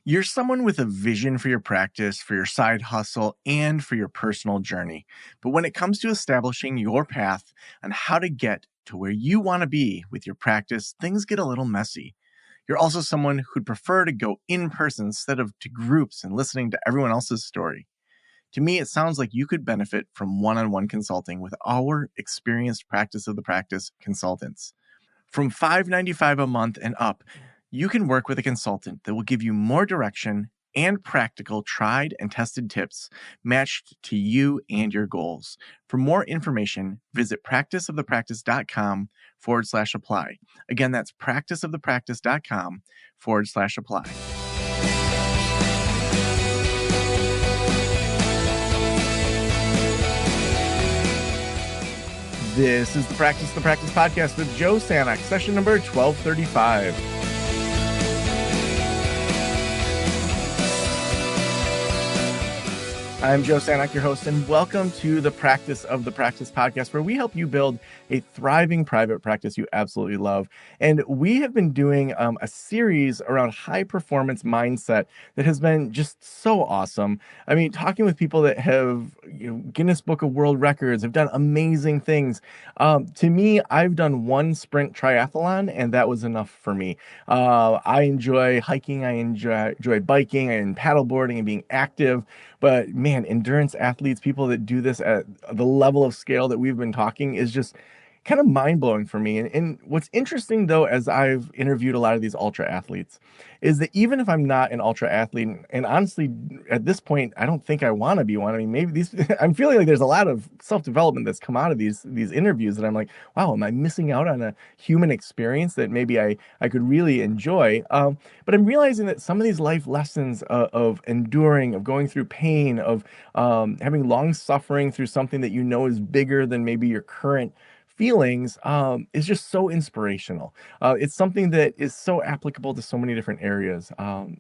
You're someone with a vision for your practice, for your side hustle, and for your personal journey. But when it comes to establishing your path on how to get to where you want to be with your practice, things get a little messy. You're also someone who'd prefer to go in person instead of to groups and listening to everyone else's story. To me, it sounds like you could benefit from one on one consulting with our experienced practice of the practice consultants. From $5.95 a month and up, you can work with a consultant that will give you more direction and practical tried and tested tips matched to you and your goals. For more information, visit practiceofthepractice.com/apply. Again, that's practiceofthepractice.com/apply. This is the Practice the Practice podcast with Joe Sanok, session number 1235. I'm Joe Sanok, your host, and welcome to the Practice of the Practice podcast, where we help you build a thriving private practice you absolutely love. And we have been doing a series around high-performance mindset that has been just so awesome. I mean, talking with people that have Guinness Book of World Records, have done amazing things. To me, I've done one sprint triathlon, and that was enough for me. I enjoy hiking, I enjoy biking and paddleboarding and being active. But man, endurance athletes, people that do this at the level of scale that we've been talking is just kind of mind-blowing for me. And what's interesting, though, as I've interviewed a lot of these ultra athletes, is that even if I'm not an ultra athlete, and honestly, at this point, I don't think I want to be one. I mean, maybe these, I'm feeling like there's a lot of self-development that's come out of these interviews that I'm like, wow, am I missing out on a human experience that maybe I could really enjoy? But I'm realizing that some of these life lessons of enduring, of going through pain, of having long suffering through something that you know is bigger than maybe your current feelings is just so inspirational. It's something that is so applicable to so many different areas.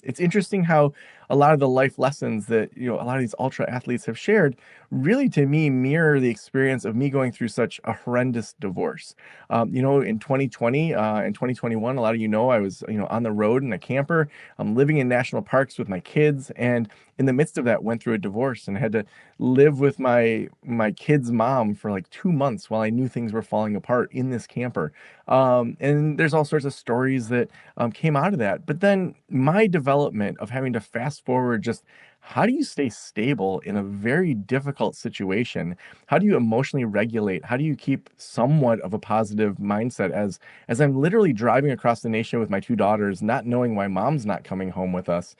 It's interesting how a lot of the life lessons that a lot of these ultra athletes have shared really, to me, mirror the experience of me going through such a horrendous divorce. In 2020 and 2021, a lot of I was on the road in a camper. I'm living in national parks with my kids, and in the midst of that, went through a divorce and had to live with my kid's mom for like 2 months while I knew things were falling apart in this camper. And there's all sorts of stories that came out of that. But then my development of having to fast forward, just how do you stay stable in a very difficult situation? How do you emotionally regulate? How do you keep somewhat of a positive mindset as I'm literally driving across the nation with my two daughters, not knowing why mom's not coming home with us?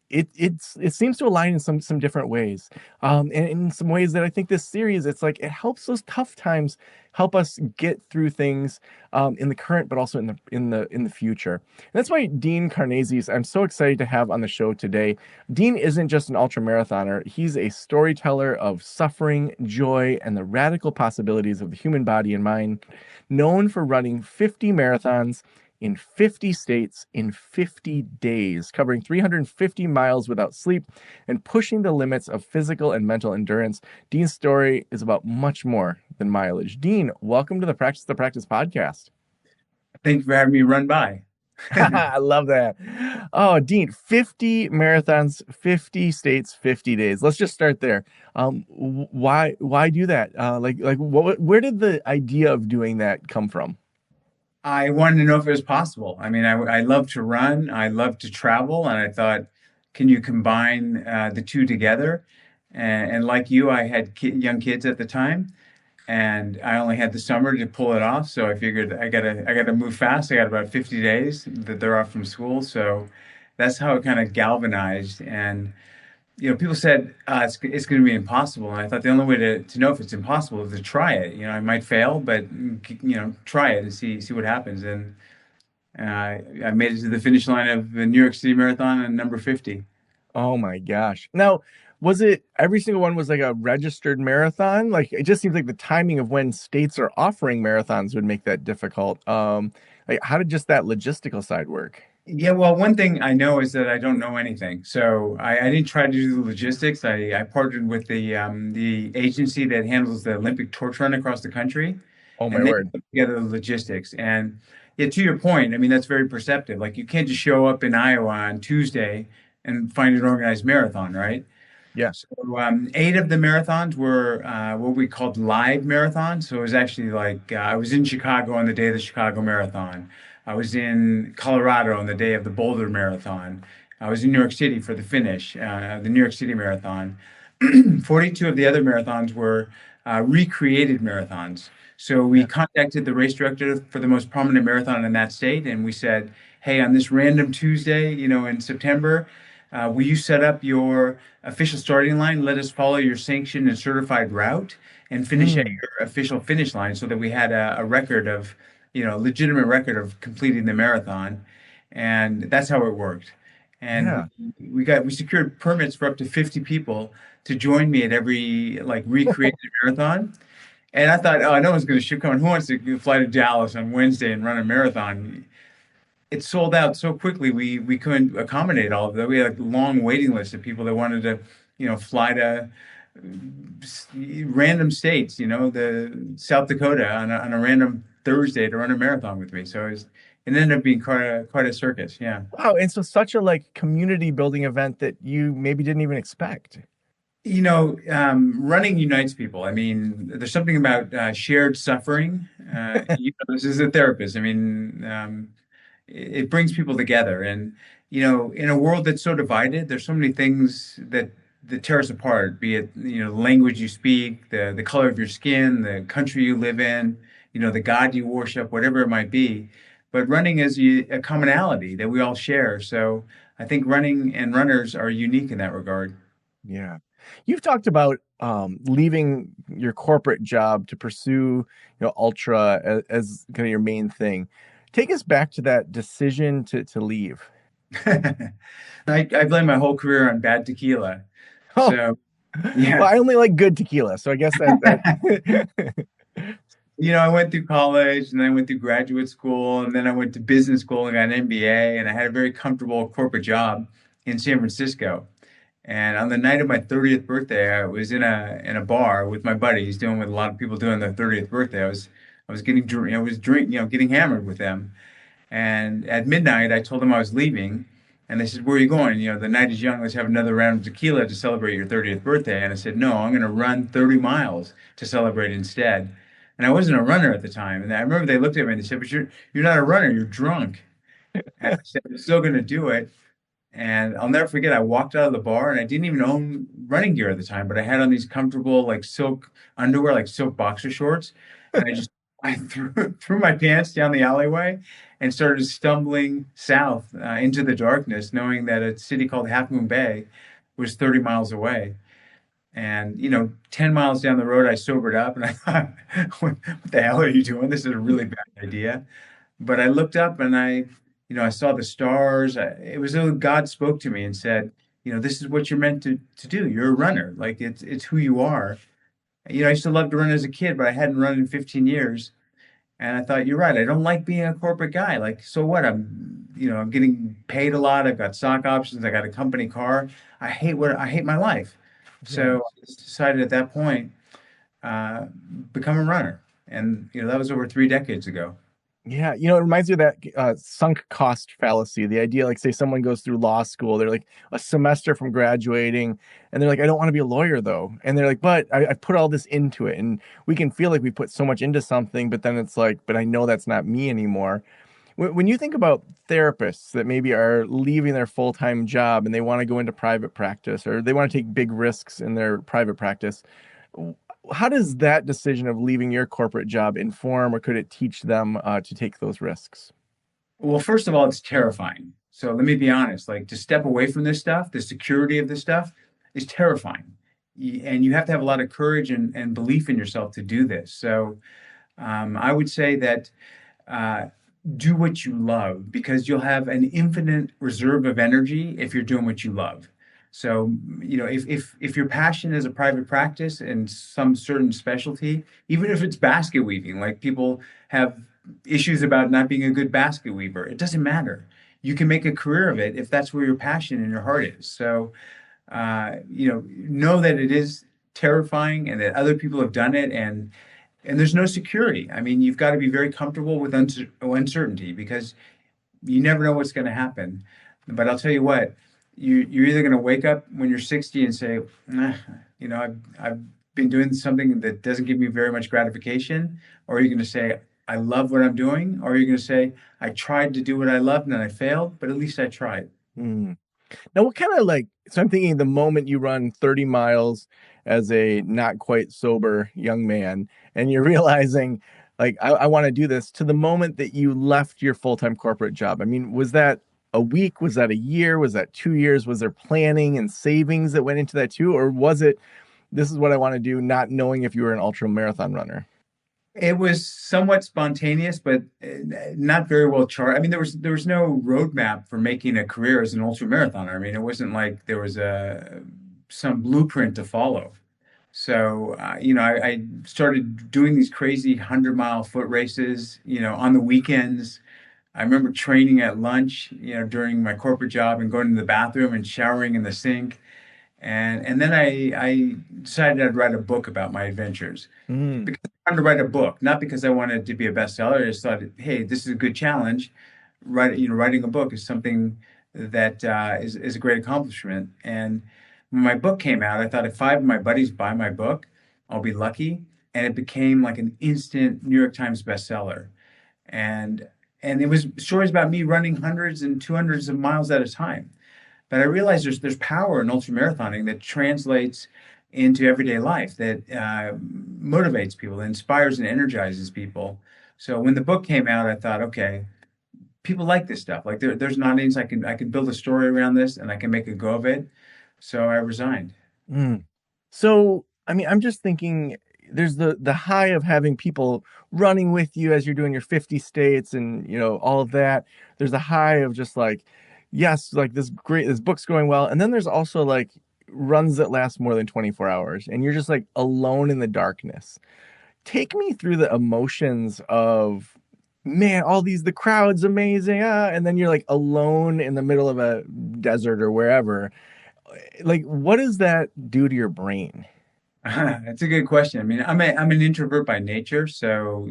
It seems to align in some different ways, and in some ways that I think this series, it's like it helps those tough times help us get through things in the current, but also in the future. And that's why Dean Karnazes, I'm so excited to have on the show today. Dean isn't just an ultramarathoner; he's a storyteller of suffering, joy, and the radical possibilities of the human body and mind, known for running 50 marathons in 50 states in 50 days, covering 350 miles without sleep and pushing the limits of physical and mental endurance. Dean's story is about much more than mileage. Dean, welcome to the Practice the Practice podcast. Thank you for having me run by. I love that. Oh, Dean, 50 marathons, 50 states, 50 days. Let's just start there. Why do that? Where did the idea of doing that come from? I wanted to know if it was possible. I mean, I love to run, I love to travel, and I thought, can you combine the two together? And like you, I had young kids at the time, and I only had the summer to pull it off. So I figured I gotta move fast. I got about 50 days that they're off from school, so that's how it kind of galvanized. And people said it's going to be impossible, and I thought the only way to know if it's impossible is to try it. I might fail, but try it and see what happens. And I made it to the finish line of the New York City Marathon and number 50. Oh my gosh. Now, was it every single one was like a registered marathon? Like it just seems like the timing of when states are offering marathons would make that difficult. Like how did just that logistical side work? Yeah, well, one thing I know is that I don't know anything, so I didn't try to do the logistics. I partnered with the agency that handles the Olympic torch run across the country, Oh my and they word. put together the logistics. And Yeah, to your point, I mean, that's very perceptive. Like, you can't just show up in Iowa on Tuesday and find an organized marathon, right? Yeah. So, 8 of the marathons were what we called live marathons. So it was actually like I was in Chicago on the day of the Chicago Marathon. I was in Colorado on the day of the Boulder Marathon. I was in New York City for the finish, the New York City Marathon. 42 of the other marathons were recreated marathons. So we Yeah. contacted the race director for the most prominent marathon in that state, and we said, "Hey, on this random Tuesday, in September, will you set up your official starting line? Let us follow your sanctioned and certified route, and finish at Mm. your official finish line, so that we had a record of, legitimate record of completing the marathon." And that's how it worked. And Yeah. we secured permits for up to 50 people to join me at every like recreated marathon. And I thought, oh, no one's going to shoot. Come on, who wants to fly to Dallas on Wednesday and run a marathon? It sold out so quickly. We couldn't accommodate all of that. We had a long waiting list of people that wanted to, fly to random states, the South Dakota on a random Thursday to run a marathon with me. So it ended up being quite a circus. Yeah. Wow. And so such a like community building event that you maybe didn't even expect. Running unites people. I mean, there's something about shared suffering. This is a therapist. I mean, it brings people together. And, in a world that's so divided, there's so many things that tear us apart, be it, the language you speak, the color of your skin, the country you live in, the God you worship, whatever it might be. But running is a commonality that we all share. So I think running and runners are unique in that regard. Yeah. You've talked about leaving your corporate job to pursue, ultra as kind of your main thing. Take us back to that decision to leave. I blame my whole career on bad tequila. Oh, So, well, yeah, I only like good tequila, so I guess that. I went through college and then I went through graduate school and then I went to business school and got an MBA and I had a very comfortable corporate job in San Francisco. And on the night of my 30th birthday, I was in a bar with my buddies, doing what a lot of people do on their 30th birthday. I was getting drink, I was drink, getting hammered with them. And at midnight, I told them I was leaving. And they said, "Where are you going? The night is young. Let's have another round of tequila to celebrate your 30th birthday." And I said, "No, I'm going to run 30 miles to celebrate instead." And I wasn't a runner at the time. And I remember they looked at me and they said, "But you're not a runner. You're drunk." And I said, "I'm still going to do it." And I'll never forget, I walked out of the bar and I didn't even own running gear at the time, but I had on these comfortable like silk underwear, like silk boxer shorts. And I threw my pants down the alleyway and started stumbling south into the darkness, knowing that a city called Half Moon Bay was 30 miles away. And, 10 miles down the road, I sobered up and I thought, what the hell are you doing? This is a really bad idea. But I looked up and I saw the stars. It was as though God spoke to me and said, "This is what you're meant to do. You're a runner. Like it's who you are." I used to love to run as a kid, but I hadn't run in 15 years. And I thought, you're right. I don't like being a corporate guy. Like, so what? I'm getting paid a lot. I've got stock options. I got a company car. I hate my life. Yeah. So I just decided at that point, uh, become a runner. And, that was over 3 decades ago. Yeah, it reminds me of that sunk cost fallacy. The idea, like, say someone goes through law school, they're like a semester from graduating, and they're like, I don't want to be a lawyer though. And they're like, but I put all this into it. And we can feel like we put so much into something, but then it's like, but I know that's not me anymore. When you think about therapists that maybe are leaving their full-time job and they want to go into private practice or they want to take big risks in their private practice, how does that decision of leaving your corporate job inform or could it teach them to take those risks? Well, first of all, it's terrifying. So let me be honest, like to step away from this stuff, the security of this stuff is terrifying. And you have to have a lot of courage and belief in yourself to do this. So I would say that uh, do what you love because you'll have an infinite reserve of energy if you're doing what you love. So, if your passion is a private practice and some certain specialty, even if it's basket weaving, like people have issues about not being a good basket weaver, it doesn't matter. You can make a career of it if that's where your passion and your heart is. So, know that it is terrifying and that other people have done it. And and there's no security. I mean, you've got to be very comfortable with uncertainty because you never know what's going to happen. But I'll tell you what, you're either going to wake up when you're 60 and say, nah, I've been doing something that doesn't give me very much gratification, or you're going to say, I love what I'm doing, or you're going to say, I tried to do what I loved and I failed, but at least I tried. Mm. Now, what kind of like, so I'm thinking the moment you run 30 miles as a not quite sober young man and you're realizing, like, I want to do this to the moment that you left your full time corporate job. I mean, was that a week? Was that a year? Was that 2 years? Was there planning and savings that went into that too? Or was it, this is what I want to do, not knowing if you were an ultra marathon runner? It was somewhat spontaneous, but not very well charted. I mean, there was no roadmap for making a career as an ultramarathoner. I mean, it wasn't like there was a some blueprint to follow. So, I started doing these crazy 100-mile foot races, on the weekends. I remember training at lunch, during my corporate job and going to the bathroom and showering in the sink. And then I decided I'd write a book about my adventures Mm, because I wanted to write a book, not because I wanted to be a bestseller. I just thought, hey, this is a good challenge. Writing a book is something that is a great accomplishment. And when my book came out, I thought if five of my buddies buy my book, I'll be lucky. And it became like an instant New York Times bestseller. And and it was stories about me running hundreds and 200s of miles at a time. But I realized there's power in ultramarathoning that translates into everyday life, that motivates people, that inspires and energizes people. So when the book came out, I thought, okay, people like this stuff. Like there's an audience. I can build a story around this, and I can make a go of it. So I resigned. mm. So, I mean, I'm just thinking there's the high of having people running with you as you're doing your 50 states and, all of that. There's a high of just like, yes, like this book's going well. And then there's also like runs that last more than 24 hours and you're just like alone in the darkness. Take me through the emotions of, man, the crowd's amazing, and then you're like alone in the middle of a desert or wherever. Like, what does that do to your brain? That's a good question. I mean, I'm an introvert by nature, so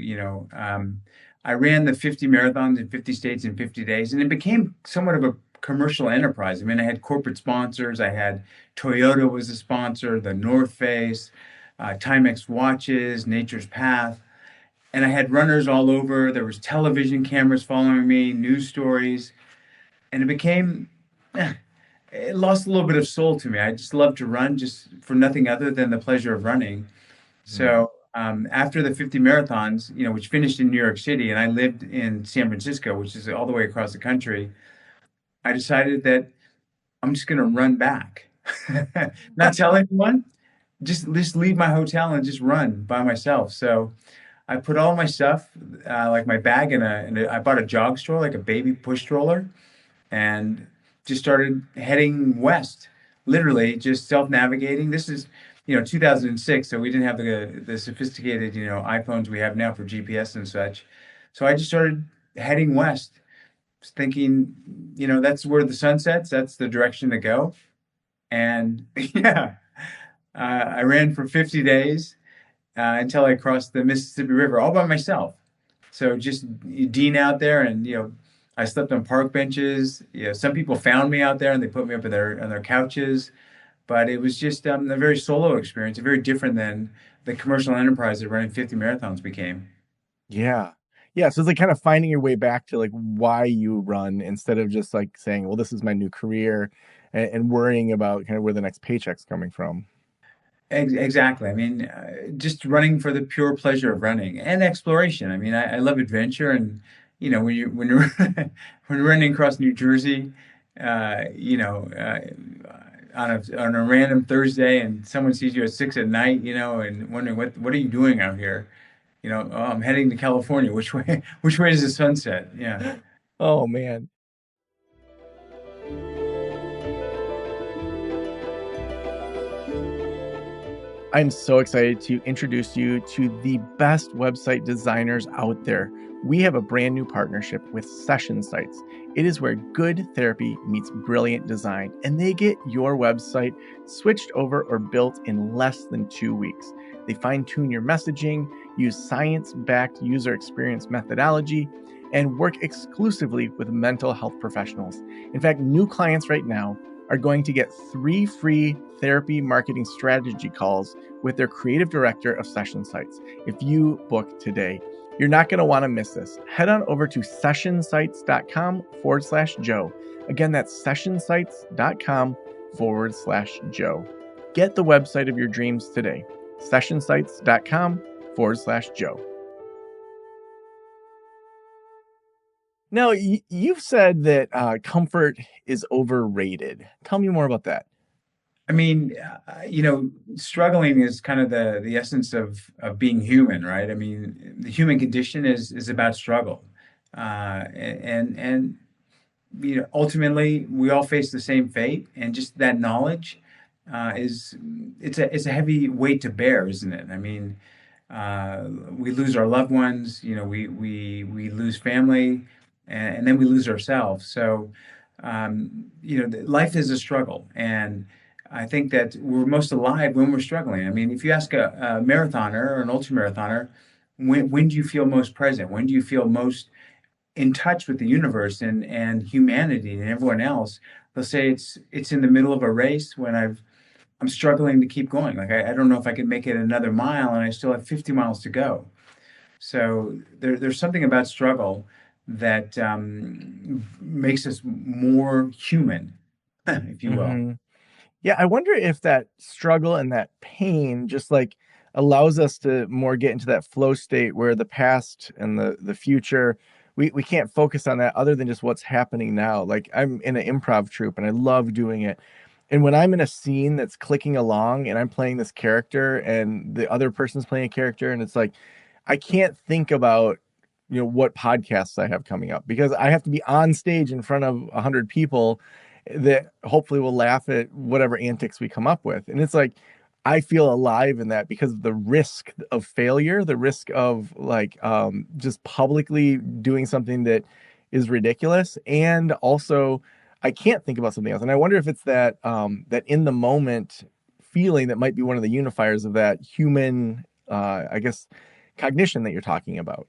I ran the 50 marathons in 50 states in 50 days, and it became somewhat of a commercial enterprise. I mean, I had corporate sponsors. I had Toyota was a sponsor, the North Face, Timex watches, Nature's Path, and I had runners all over. There was television cameras following me, news stories, and eh, it lost a little bit of soul to me. I just love to run, just for nothing other than the pleasure of running. Mm. So after the 50 marathons, which finished in New York City, and I lived in San Francisco, which is all the way across the country, I decided that I'm just going to run back. Not tell anyone, just leave my hotel and just run by myself. So I put all my stuff, like my bag, I bought a jog stroller, like a baby push stroller, and just started heading west, literally just self-navigating. This is, 2006, so we didn't have the sophisticated, iPhones we have now for GPS and such. So I just started heading west, thinking, that's where the sun sets, that's the direction to go. And yeah, I ran for 50 days until I crossed the Mississippi River all by myself. So just Dean out there, and I slept on park benches. Some people found me out there and they put me up on their couches. But it was just a very solo experience, very different than the commercial enterprise that running 50 marathons became. Yeah. Yeah. So it's like kind of finding your way back to like why you run instead of just like saying, well, this is my new career and worrying about kind of where the next paycheck's coming from. Exactly. I mean, just running for the pure pleasure of running and exploration. I mean, I love adventure, and when you're when you're running across New Jersey, uh, you know, uh, on a random Thursday, and someone sees you at 6 at night, and wondering what are you doing out here? Oh, I'm heading to California. Which way? Which way is the sunset? Yeah. Oh, man. I'm so excited to introduce you to the best website designers out there. We have a brand new partnership with Session Sites. It is where good therapy meets brilliant design, and they get your website switched over or built in less than 2 weeks. They fine tune your messaging, use science-backed user experience methodology, and work exclusively with mental health professionals. In fact, new clients right now are going to get 3 free therapy marketing strategy calls with their creative director of session sites if you book today. You're not going to want to miss this. Head on over to sessionsites.com/Joe. Again, that's sessionsites.com/Joe. Get the website of your dreams today. Sessionsites.com/Joe. Now, you've said that comfort is overrated. Tell me more about that. I mean, struggling is kind of the essence of being human, right? I mean, the human condition is about struggle, and ultimately we all face the same fate, and just that knowledge is it's a heavy weight to bear, isn't it? I mean, we lose our loved ones, we lose family, and then we lose ourselves. So, life is a struggle, and I think that we're most alive when we're struggling. I mean, if you ask a marathoner or an ultramarathoner, when do you feel most present? When do you feel most in touch with the universe and humanity and everyone else? They'll say it's in the middle of a race when I'm struggling to keep going. Like I don't know if I can make it another mile, and I still have 50 miles to go. So there's something about struggle that makes us more human, if you will. Mm-hmm. Yeah, I wonder if that struggle and that pain just like allows us to more get into that flow state where the past and the future, we can't focus on that other than just what's happening now. Like I'm in an improv troupe and I love doing it. And when I'm in a scene that's clicking along and I'm playing this character and the other person's playing a character, and it's like I can't think about what podcasts I have coming up because I have to be on stage in front of 100 people that hopefully will laugh at whatever antics we come up with. And it's like I feel alive in that because of the risk of failure, the risk of like just publicly doing something that is ridiculous, and also I can't think about something else. And I wonder if it's that that in the moment feeling that might be one of the unifiers of that human, I guess, cognition that you're talking about.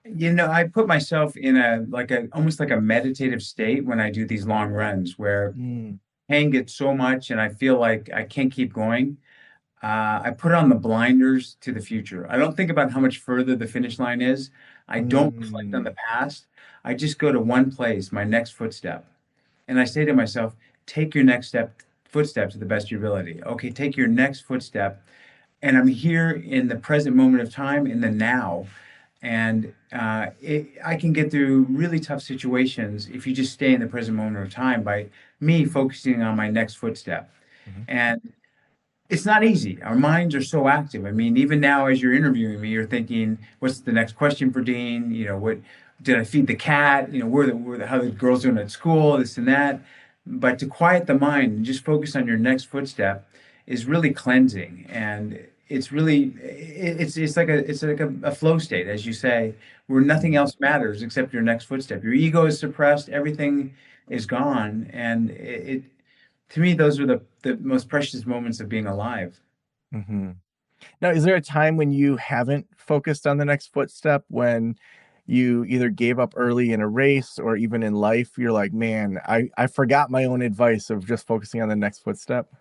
I put myself in a almost like a meditative state when I do these long runs where Mm, pain gets so much and I feel like I can't keep going. I put on the blinders to the future. I don't think about how much further the finish line is. I don't reflect on mm, the past. I just go to one place, my next footstep. And I say to myself, take your next footstep to the best of your ability. Okay, take your next footstep. And I'm here in the present moment of time, in the now. And I can get through really tough situations if you just stay in the present moment of time by me focusing on my next footstep. mhm. And it's not easy. Our minds are so active. I mean, even now, as you're interviewing me, you're thinking, "What's the next question for Dean? What did I feed the cat? How the girls doing at school? This and that." But to quiet the mind and just focus on your next footstep is really cleansing, and it's like a flow state, as you say, where nothing Mhm, else matters except your next footstep. Your ego is suppressed, everything is gone, and to me, those are the most precious moments of being alive. mhm. Now, is there a time when you haven't focused on the next footstep when you either gave up early in a race or even in life? You're like, man, I forgot my own advice of just focusing on the next footstep.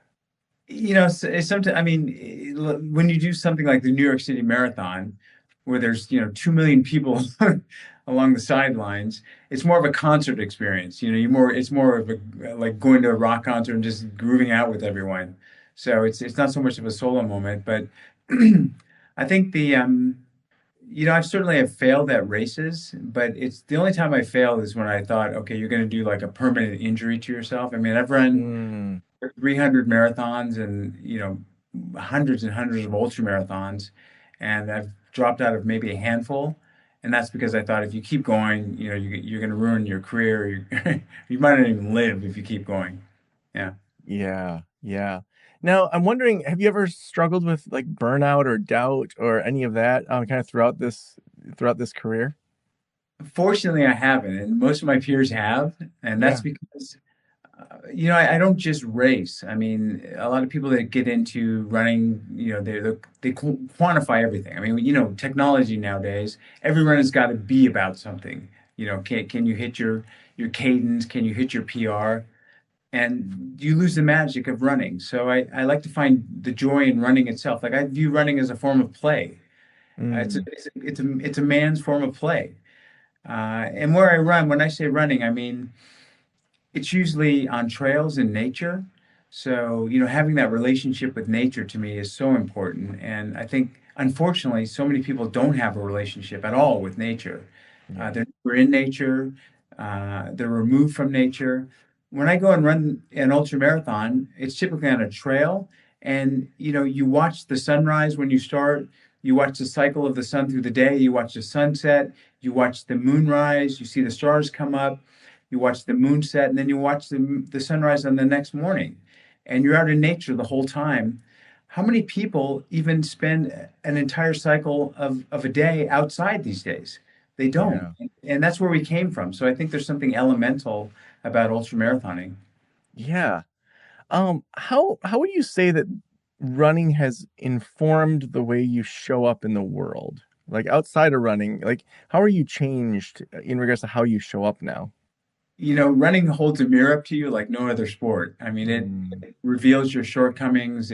It's sometimes, I mean, when you do something like the New York City Marathon, where there's, 2 million people along the sidelines, it's more of a concert experience. It's more of like going to a rock concert and just grooving out with everyone. So it's not so much of a solo moment, but I think I've certainly have failed at races, but it's the only time I failed is when I thought, okay, you're going to do like a permanent injury to yourself. I mean, I've run Mm, 300 marathons and hundreds and hundreds of ultra marathons, and I've dropped out of maybe a handful, and that's because I thought if you keep going, you're going to ruin your career. You might not even live if you keep going. Yeah. yeah, yeah. Now, I'm wondering, have you ever struggled with like burnout or doubt or any of that kind of throughout this career? Fortunately, I haven't, and most of my peers have, and that's Yeah. because I don't just race. I mean, a lot of people that get into running, they quantify everything. I mean, technology nowadays, every run has got to be about something. Can you hit your cadence? Can you hit your PR? And you lose the magic of running. So I like to find the joy in running itself. Like I view running as a form of play. Mm, It's a man's form of play. And where I run, when I say running, I mean it's usually on trails in nature. So, having that relationship with nature to me is so important. And I think, unfortunately, so many people don't have a relationship at all with nature. yeah. They're never in nature, they're removed from nature. When I go and run an ultra marathon, it's typically on a trail. And, you watch the sunrise when you start, you watch the cycle of the sun through the day, you watch the sunset, you watch the moonrise, you see the stars come up, you watch the moon set, and then you watch the sunrise on the next morning. And you're out in nature the whole time. How many people even spend an entire cycle of a day outside these days? They don't. Yeah. And that's where we came from. So I think there's something elemental about ultramarathoning. Yeah. How would you say that running has informed the way you show up in the world? Like outside of running, like how are you changed in regards to how you show up now? Running holds a mirror up to you like no other sport. I mean, Mm, it reveals your shortcomings.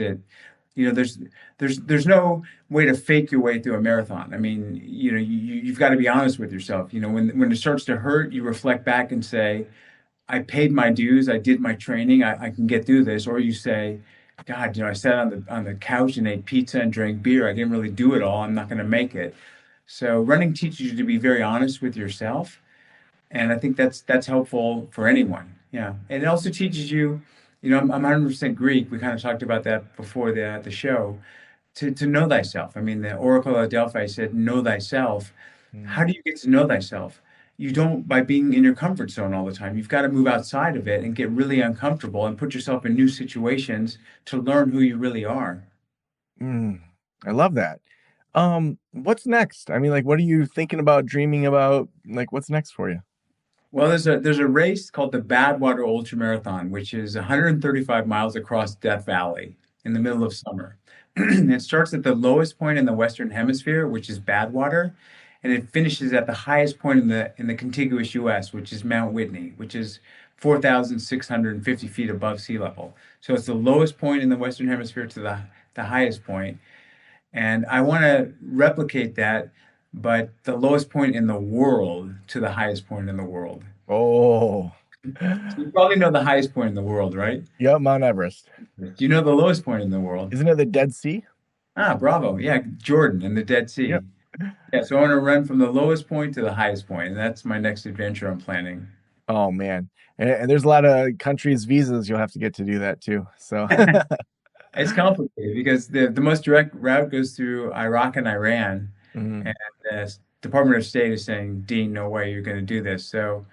There's no way to fake your way through a marathon. I mean, you've got to be honest with yourself. When it starts to hurt, you reflect back and say, I paid my dues, I did my training, I can get through this. Or you say, God, I sat on the couch and ate pizza and drank beer. I didn't really do it all. I'm not going to make it. So running teaches you to be very honest with yourself, and I think that's helpful for anyone. Yeah, and it also teaches you, I'm 100% Greek. We kind of talked about that before the show. To know thyself. I mean, the Oracle of Delphi said, "Know thyself." How mm, do you get to know thyself? You don't by being in your comfort zone all the time. You've got to move outside of it and get really uncomfortable and put yourself in new situations to learn who you really are. mm. I love that. What's next? I mean, like, what are you thinking about, dreaming about? Like, what's next for you? Well, there's a race called the Badwater Ultramarathon, which is 135 miles across Death Valley in the middle of summer. It starts at the lowest point in the Western Hemisphere, which is Badwater, and it finishes at the highest point in the contiguous U.S., which is Mount Whitney, which is 4,650 feet above sea level. So it's the lowest point in the Western Hemisphere to the highest point. And I want to replicate that, but the lowest point in the world to the highest point in the world. Oh, So you probably know the highest point in the world, right? yep, Mount Everest. Do you know the lowest point in the world? Isn't it the Dead Sea? Ah, bravo. Yeah, Jordan and the Dead Yep. Sea. Yeah, so I want to run from the lowest point to the highest point, and that's my next adventure I'm planning. Oh man. And there's a lot of countries' visas you'll have to get to do that too. So, It's complicated because the most direct route goes through Iraq and Iran, mhm, and the Department of State is saying, Dean, no way you're going to do this. So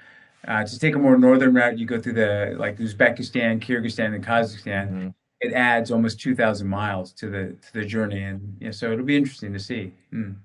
to take a more northern route, you go through the like Uzbekistan, Kyrgyzstan, and Kazakhstan. mhm. It adds almost 2,000 miles to the journey, and so it'll be interesting to see. Mm.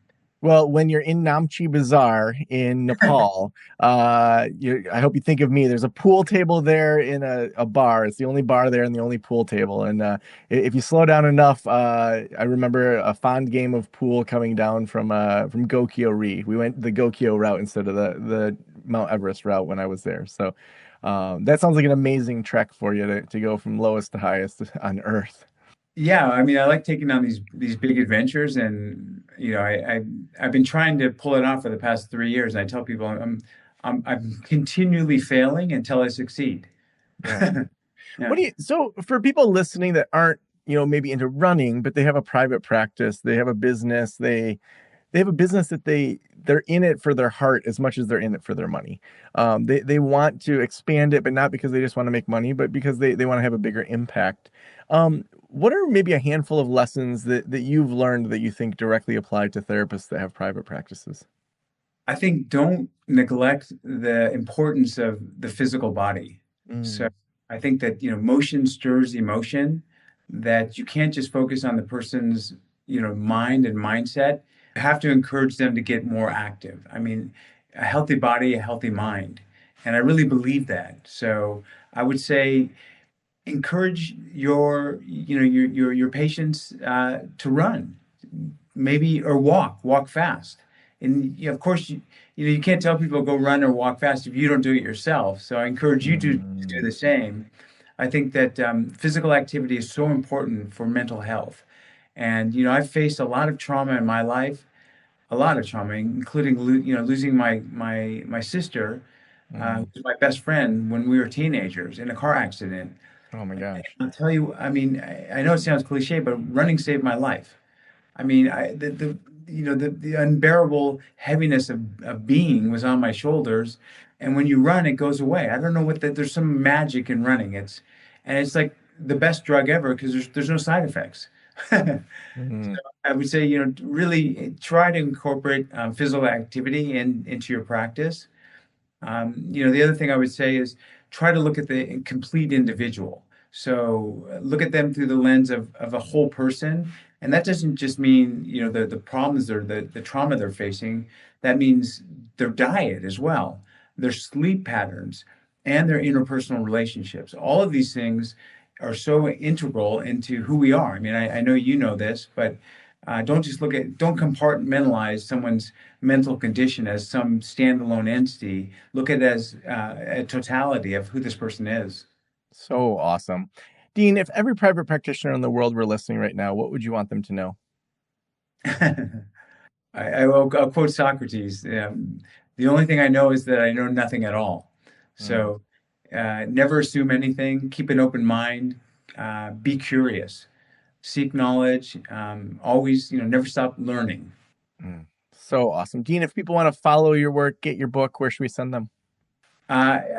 Well, when you're in Namche Bazaar in Nepal, I hope you think of me. There's a pool table there in a bar. It's the only bar there and the only pool table. And if you slow down enough, I remember a fond game of pool coming down from Gokyo-ri. We went the Gokyo route instead of the Mount Everest route when I was there. So that sounds like an amazing trek for you to go from lowest to highest on Earth. Yeah, I mean, I like taking on these big adventures, and I've been trying to pull it off for the past 3 years. And I tell people I'm continually failing until I succeed. Yeah. Yeah. So for people listening that aren't, maybe into running, but they have a private practice, they have a business, they have a business that they're in it for their heart as much as they're in it for their money. They want to expand it, but not because they just want to make money, but because they want to have a bigger impact. What are maybe a handful of lessons that you've learned that you think directly apply to therapists that have private practices? I think don't neglect the importance of the physical body. So Mm, I think that, motion stirs emotion, that you can't just focus on the person's, mind and mindset. You have to encourage them to get more active. I mean, a healthy body, a healthy mind. And I really believe that. So I would say encourage your patients to run, maybe, or walk fast. And of course, you can't tell people to go run or walk fast if you don't do it yourself. So I encourage you to do Mm, the same. I think that physical activity is so important for mental health. And I've faced a lot of trauma in my life, a lot of trauma, including losing my sister, who mm. was my best friend when we were teenagers in a car accident. Oh my gosh. I'll tell you, I mean, I know it sounds cliche, but running saved my life. I mean, the unbearable heaviness of being was on my shoulders, and when you run, it goes away. I don't know there's some magic in running. It's like the best drug ever because there's no side effects. Mm, I would say, really try to incorporate physical activity into your practice. The other thing I would say is try to look at the complete individual. So look at them through the lens of a whole person. And that doesn't just mean, the problems or the trauma they're facing. That means their diet as well, their sleep patterns, and their interpersonal relationships. All of these things are so integral into who we are. I mean, I know you know this, but don't compartmentalize someone's mental condition as some standalone entity. Look at it as a totality of who this person is. so awesome. Dean, if every private practitioner in the world were listening right now, what would you want them to know? I'll quote Socrates. The only thing I know is that I know nothing at all. Mm, So never assume anything. Keep an open mind. Be curious. Seek knowledge. Always, never stop learning. mm. So awesome. Dean, if people want to follow your work, get your book, where should we send them?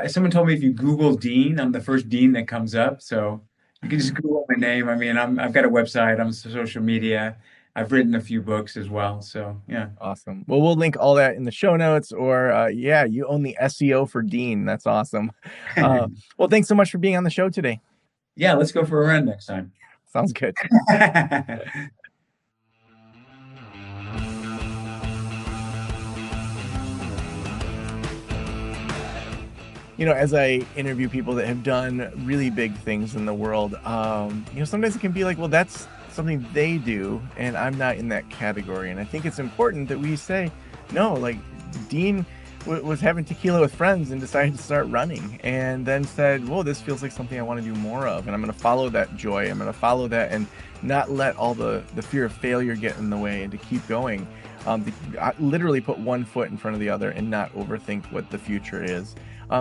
Someone told me if you Google Dean, I'm the first Dean that comes up. So you can just Google my name. I mean, I've got a website. I'm on social media. I've written a few books as well. So yeah. Awesome. Well, we'll link all that in the show notes, or yeah, you own the SEO for Dean. That's awesome. Well, thanks so much for being on the show today. Yeah, let's go for a run next time. Sounds good. As I interview people that have done really big things in the world, sometimes it can be like, well, that's something they do, and I'm not in that category. And I think it's important that we say, no, like Dean was having tequila with friends and decided to start running, and then said, whoa, this feels like something I want to do more of, and I'm going to follow that joy. I'm going to follow that and not let all the fear of failure get in the way, and to keep going. Literally put one foot in front of the other and not overthink what the future is.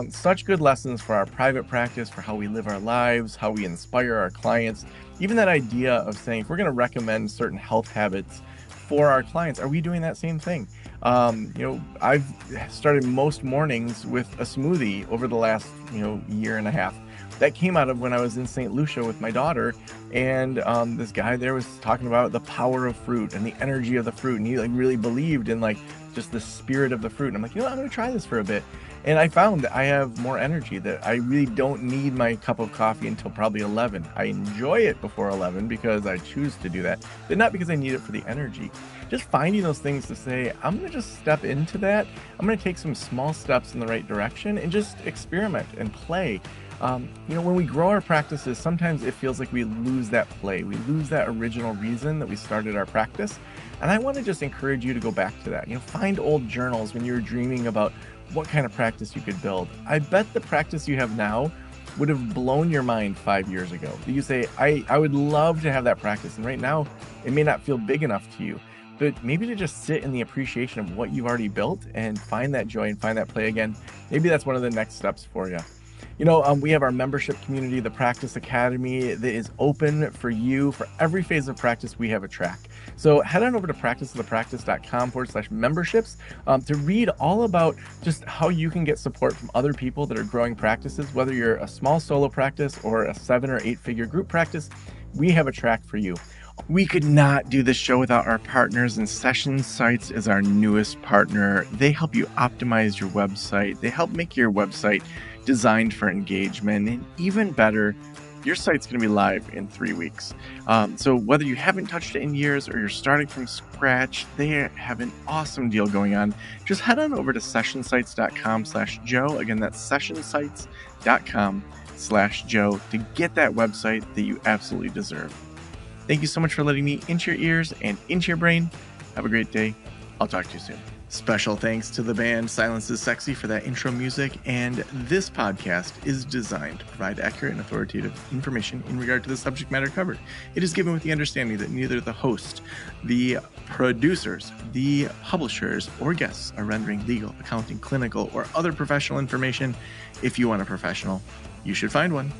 Such good lessons for our private practice, for how we live our lives, how we inspire our clients. Even that idea of saying, if we're going to recommend certain health habits for our clients, are we doing that same thing? I've started most mornings with a smoothie over the last, year and a half. That came out of when I was in St. Lucia with my daughter, and this guy there was talking about the power of fruit and the energy of the fruit, and he like really believed in like just the spirit of the fruit. And I'm like, I'm going to try this for a bit. And I found that I have more energy, that I really don't need my cup of coffee until probably 11. I enjoy it before 11 because I choose to do that, but not because I need it for the energy. Just finding those things to say, I'm going to just step into that. I'm going to take some small steps in the right direction and just experiment and play. When we grow our practices, sometimes it feels like we lose that play. We lose that original reason that we started our practice. And I want to just encourage you to go back to that. Find old journals when you were dreaming about what kind of practice you could build. I bet the practice you have now would have blown your mind 5 years ago. You say, I would love to have that practice. And right now, it may not feel big enough to you, but maybe to just sit in the appreciation of what you've already built and find that joy and find that play again. Maybe that's one of the next steps for you. We have our membership community, the Practice Academy, that is open for you. For every phase of practice, we have a track. So head on over to practiceofthepractice.com/memberships to read all about just how you can get support from other people that are growing practices, whether you're a small solo practice or a 7 or 8 figure group practice. We have a track for you. We could not do this show without our partners, and Session Sites is our newest partner. They help you optimize your website. They help make your website designed for engagement, and even better, your site's going to be live in 3 weeks. So whether you haven't touched it in years or you're starting from scratch, they have an awesome deal going on. Just head on over to sessionsites.com/Joe. Again, that's sessionsites.com/Joe to get that website that you absolutely deserve. Thank you so much for letting me into your ears and into your brain. Have a great day. I'll talk to you soon. Special thanks to the band Silence is Sexy for that intro music, and this podcast is designed to provide accurate and authoritative information in regard to the subject matter covered. It is given with the understanding that neither the host, the producers, the publishers, or guests are rendering legal, accounting, clinical, or other professional information. If you want a professional, you should find one.